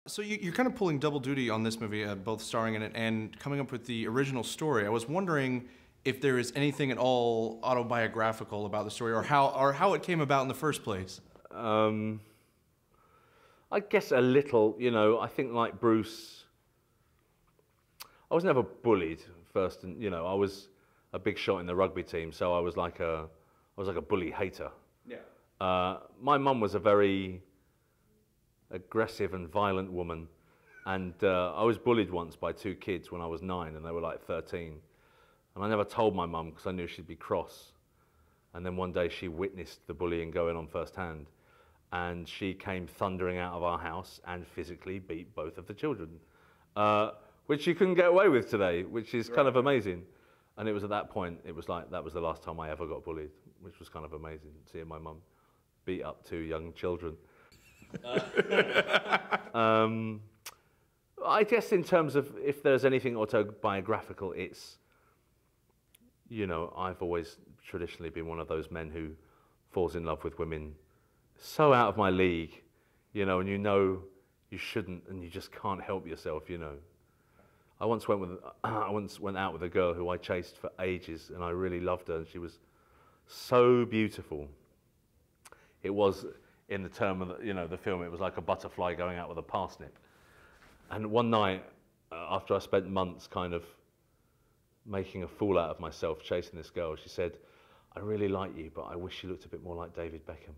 So you're kind of pulling double duty on this movie, both starring in it and coming up with the original story. I was wondering if there is anything at all autobiographical about the story, or how it came about in the first place. I guess a little, you know. I think like Bruce, I was never bullied first, and you know, I was a big shot in the rugby team, so I was like a bully hater. Yeah. My mum was a very aggressive and violent woman, and I was bullied once by two kids when I was 9, and they were like 13, and I never told my mum because I knew she'd be cross. And then one day she witnessed the bullying going on firsthand, and she came thundering out of our house and physically beat both of the children, which you couldn't get away with today, which is kind of amazing. And it was at that point, it was like, that was the last time I ever got bullied, which was kind of amazing, seeing my mum beat up two young children. I guess in terms of if there's anything autobiographical, it's, you know, I've always traditionally been one of those men who falls in love with women so out of my league, you know, and you know you shouldn't, and you just can't help yourself, you know. I once went out with a girl who I chased for ages, and I really loved her, and she was so beautiful. It was, in the term of the, you know, the film, it was like a butterfly going out with a parsnip. And one night, after I spent months kind of making a fool out of myself chasing this girl, she said, "I really like you, but I wish you looked a bit more like David Beckham."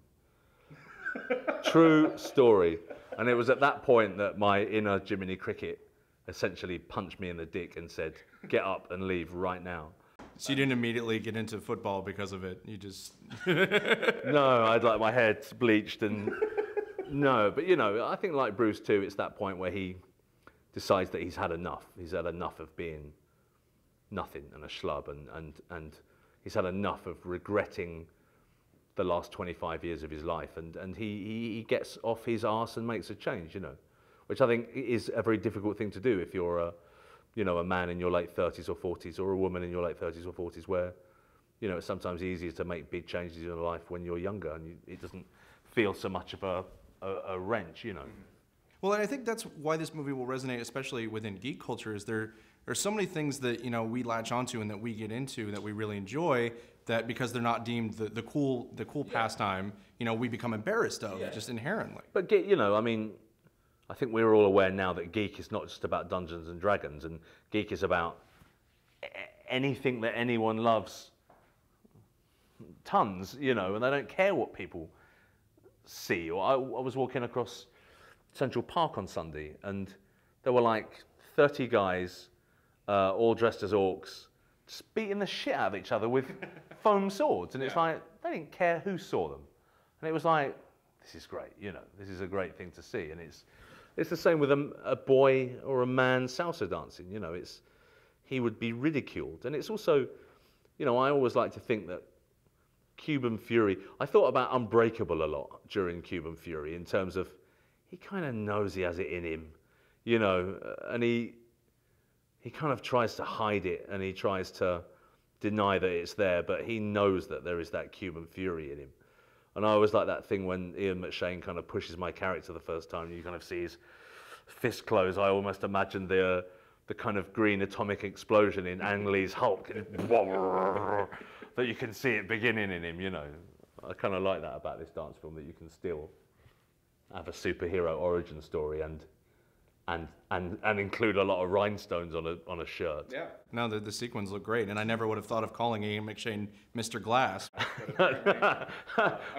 True story. And it was at that point that my inner Jiminy Cricket essentially punched me in the dick and said, "Get up and leave right now." So you didn't immediately get into football because of it? You just... No, I'd like my hair bleached and... No, but you know, I think like Bruce too, it's that point where he decides that he's had enough. He's had enough of being nothing and a schlub, and he's had enough of regretting the last 25 years of his life, and he gets off his arse and makes a change, you know, which I think is a very difficult thing to do if you're a, you know, a man in your late 30s or 40s, or a woman in your late 30s or 40s, where, you know, it's sometimes easier to make big changes in your life when you're younger, and it doesn't feel so much of a wrench, you know. Well, and I think that's why this movie will resonate, especially within geek culture, is there are so many things that, you know, we latch onto and that we get into that we really enjoy, that because they're not deemed the cool pastime, you know, we become embarrassed of just inherently. But you know, I mean, I think we're all aware now that geek is not just about Dungeons and Dragons, and geek is about anything that anyone loves tons, you know, and they don't care what people see. Or I was walking across Central Park on Sunday, and there were like 30 guys, all dressed as orcs, just beating the shit out of each other with foam swords. And it's like, they didn't care who saw them. And it was like, this is great, you know, this is a great thing to see. And it's the same with a boy or a man salsa dancing, you know, he would be ridiculed. And it's also, you know, I always like to think that Cuban Fury, I thought about Unbreakable a lot during Cuban Fury, in terms of, he kind of knows he has it in him, you know, and he kind of tries to hide it, and he tries to deny that it's there, but he knows that there is that Cuban Fury in him. And I always like that thing when Ian McShane kind of pushes my character the first time, and you kind of see his fist close. I almost imagine the kind of green atomic explosion in Ang Lee's Hulk, that you can see it beginning in him, you know. I kind of like that about this dance film, that you can still have a superhero origin story and include a lot of rhinestones on a shirt. Yeah. No, the sequins look great, and I never would have thought of calling Ian McShane Mr. Glass.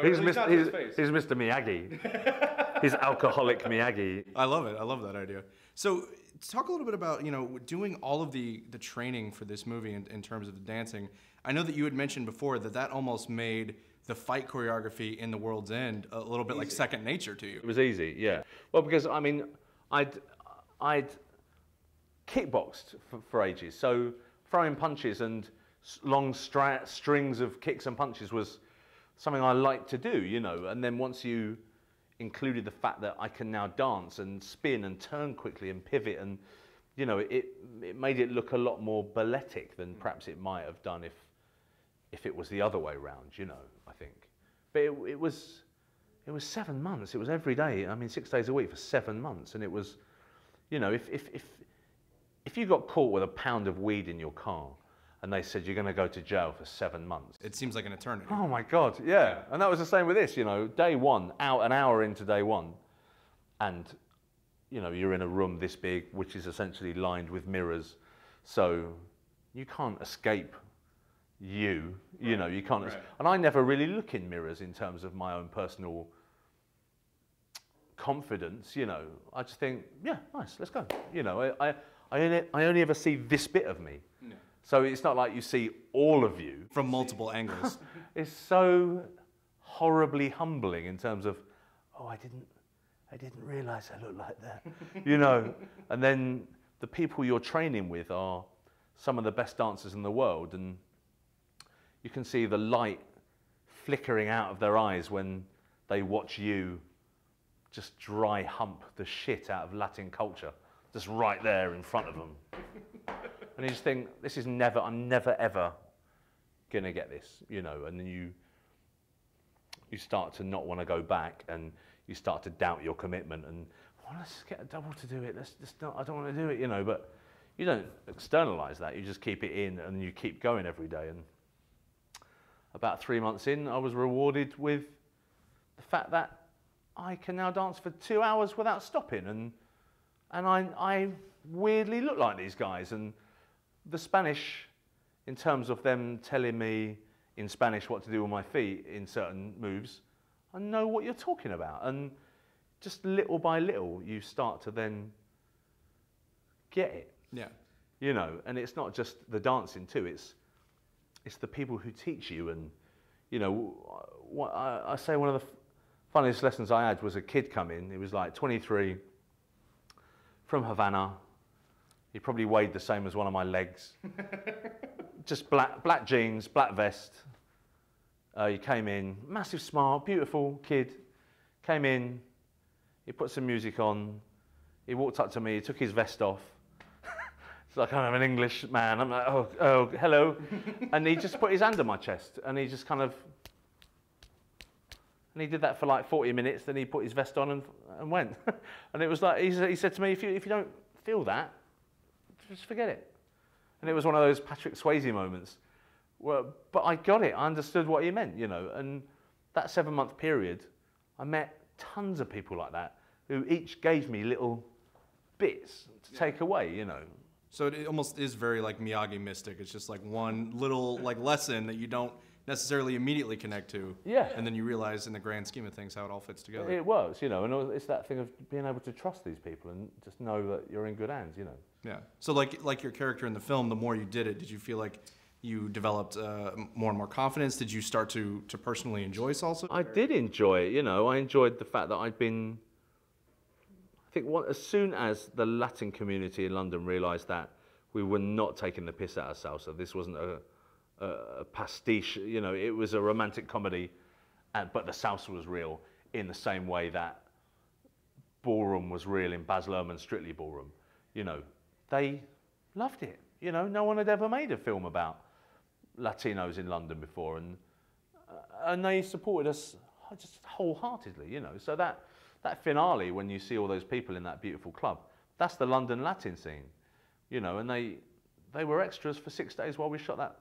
He's Mr. Miyagi. He's alcoholic Miyagi. I love it. I love that idea. So talk a little bit about, you know, doing all of the training for this movie in terms of the dancing. I know that you had mentioned before that almost made the fight choreography in The World's End a little bit like second nature to you. It was easy, yeah. Well, because I mean, I'd kickboxed for ages, so throwing punches and long strings of kicks and punches was something I liked to do, you know. And then once you included the fact that I can now dance and spin and turn quickly and pivot, and you know, it made it look a lot more balletic than perhaps it might have done if it was the other way round, you know, I think. But it was It was 7 months. It was every day. I mean, 6 days a week for 7 months. And it was, you know, if you got caught with a pound of weed in your car and they said you're going to go to jail for 7 months. It seems like an eternity. Oh my God, yeah. And that was the same with this, you know, day one, out an hour into day one. And, you know, you're in a room this big, which is essentially lined with mirrors. So you can't escape you know, you can't. Right. And I never really look in mirrors in terms of my own personal confidence, you know. I just think, yeah, nice, let's go. You know, I only ever see this bit of me. No. So it's not like you see all of you. From multiple angles. It's so horribly humbling in terms of, oh, I didn't realize I looked like that, you know. And then the people you're training with are some of the best dancers in the world, and you can see the light flickering out of their eyes when they watch you just dry hump the shit out of Latin culture, just right there in front of them. And you just think, I'm never ever gonna get this, you know. And then you start to not want to go back, and you start to doubt your commitment, and let's just get a double to do it. I don't want to do it, you know. But you don't externalize that. You just keep it in, and you keep going every day. And about 3 months in, I was rewarded with the fact that I can now dance for 2 hours without stopping, and I weirdly look like these guys. And the Spanish, in terms of them telling me in Spanish what to do with my feet in certain moves, I know what you're talking about. And just little by little, you start to then get it. Yeah. You know, and it's not just the dancing too, it's the people who teach you. And, you know, what I say one of the funniest lessons I had was a kid come in. He was like 23, from Havana. He probably weighed the same as one of my legs. Just black jeans, black vest. He came in, massive smile, beautiful kid. Came in, he put some music on. He walked up to me, he took his vest off. It's like, I'm an English man. I'm like, oh, hello. And he just put his hand on my chest, and he just kind of, and he did that for like 40 minutes, then he put his vest on and went. And it was like, he said to me, if you don't feel that, just forget it. And it was one of those Patrick Swayze moments. Well, but I got it, I understood what he meant, you know. And that 7-month period, I met tons of people like that, who each gave me little bits to take away, you know. So it almost is very like Miyagi Mystic. It's just like one little like lesson that you don't necessarily immediately connect to. Yeah. And then you realize in the grand scheme of things how it all fits together. It works, you know, and it's that thing of being able to trust these people and just know that you're in good hands, you know. Yeah. So like your character in the film, the more you did it, did you feel like you developed more and more confidence? Did you start to personally enjoy salsa? I did enjoy it, you know. I enjoyed the fact that I'd been, I think as soon as the Latin community in London realised that we were not taking the piss out of salsa, this wasn't a pastiche, you know, it was a romantic comedy, but the salsa was real in the same way that ballroom was real in Baz Luhrmann's Strictly Ballroom. You know, they loved it. You know, no one had ever made a film about Latinos in London before, and they supported us just wholeheartedly, you know. So that finale, when you see all those people in that beautiful club, that's the London Latin scene, you know. And they were extras for 6 days while we shot that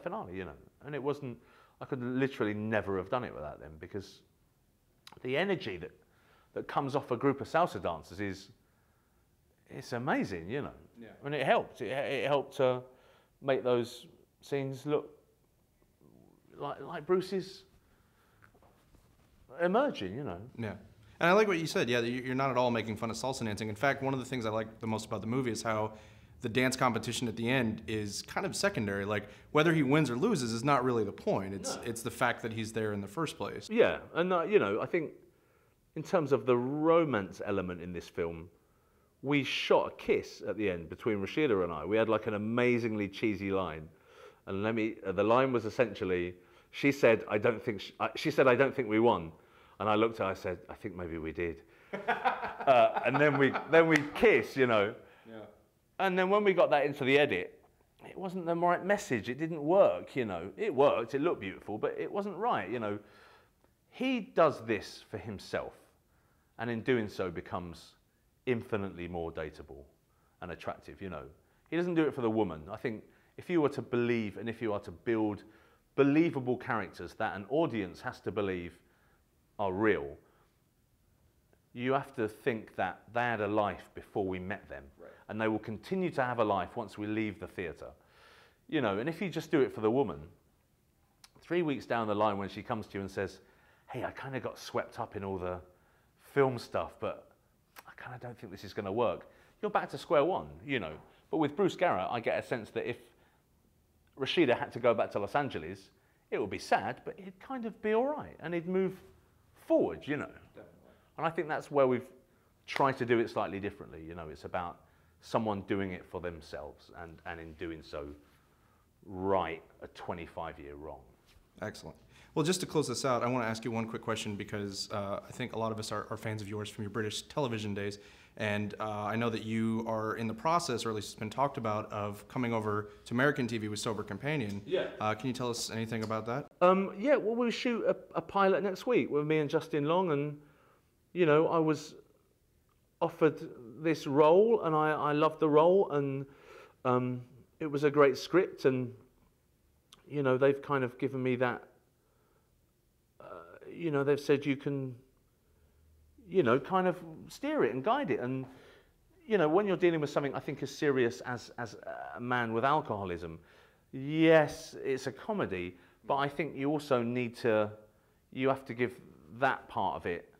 finale, you know. And it wasn't, I could literally never have done it without them, because the energy that comes off a group of salsa dancers it's amazing, you know. Yeah. And it helped. It helped to make those scenes look like Bruce's emerging, you know. Yeah. And I like what you said. Yeah, you're not at all making fun of salsa dancing. In fact, one of the things I like the most about the movie is how the dance competition at the end is kind of secondary. Like, whether he wins or loses is not really the point. It's the fact that he's there in the first place. Yeah, and you know, I think in terms of the romance element in this film, we shot a kiss at the end between Rashida and I. We had like an amazingly cheesy line, and the line was essentially, she said, I don't think we won, and I looked at her, I said, I think maybe we did, and then we kiss, you know. Yeah. And then when we got that into the edit, it wasn't the right message. It didn't work, you know. It worked. It looked beautiful, but it wasn't right, you know. he does this for himself, and in doing so becomes infinitely more dateable and attractive, you know. He doesn't do it for the woman. I think if you were to believe and if you are to build believable characters that an audience has to believe are real, you have to think that they had a life before we met them. Right. And they will continue to have a life once we leave the theatre. You know, and if you just do it for the woman, 3 weeks down the line when she comes to you and says, hey, I kind of got swept up in all the film stuff, but I kind of don't think this is going to work, you're back to square one, you know. But with Bruce Garrett, I get a sense that if Rashida had to go back to Los Angeles, it would be sad, but he'd kind of be all right, and he'd move forward, you know. Definitely. And I think that's where we've tried to do it slightly differently, you know. It's about someone doing it for themselves, and in doing so, right a 25-year wrong. Excellent. Well, just to close this out, I want to ask you one quick question because I think a lot of us are fans of yours from your British television days. And I know that you are in the process, or at least it's been talked about, of coming over to American TV with Sober Companion. Yeah. Can you tell us anything about that? Yeah, well, we'll shoot a pilot next week with me and Justin Long. And, you know, I was offered this role, and I loved the role. And it was a great script. And, you know, they've kind of given me that, you know, they've said you can, you know, kind of steer it and guide it. And, you know, when you're dealing with something I think as serious as a man with alcoholism, yes, it's a comedy, but I think you also need to, you have to give that part of it,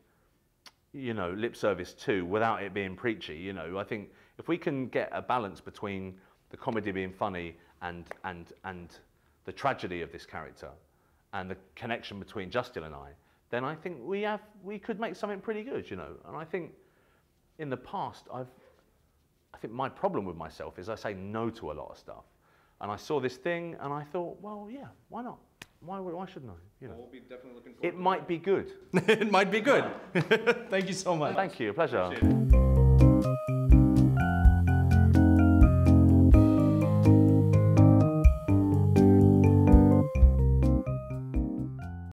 you know, lip service too, without it being preachy, you know. I think if we can get a balance between the comedy being funny and the tragedy of this character and the connection between Justin and I, then I think we could make something pretty good, you know. And I think in the past, I think my problem with myself is I say no to a lot of stuff. And I saw this thing and I thought, well, yeah, why not? Why shouldn't I? You know, We'll be definitely looking forward it might be good. It might be good. Thank you so much. Thank you, a pleasure.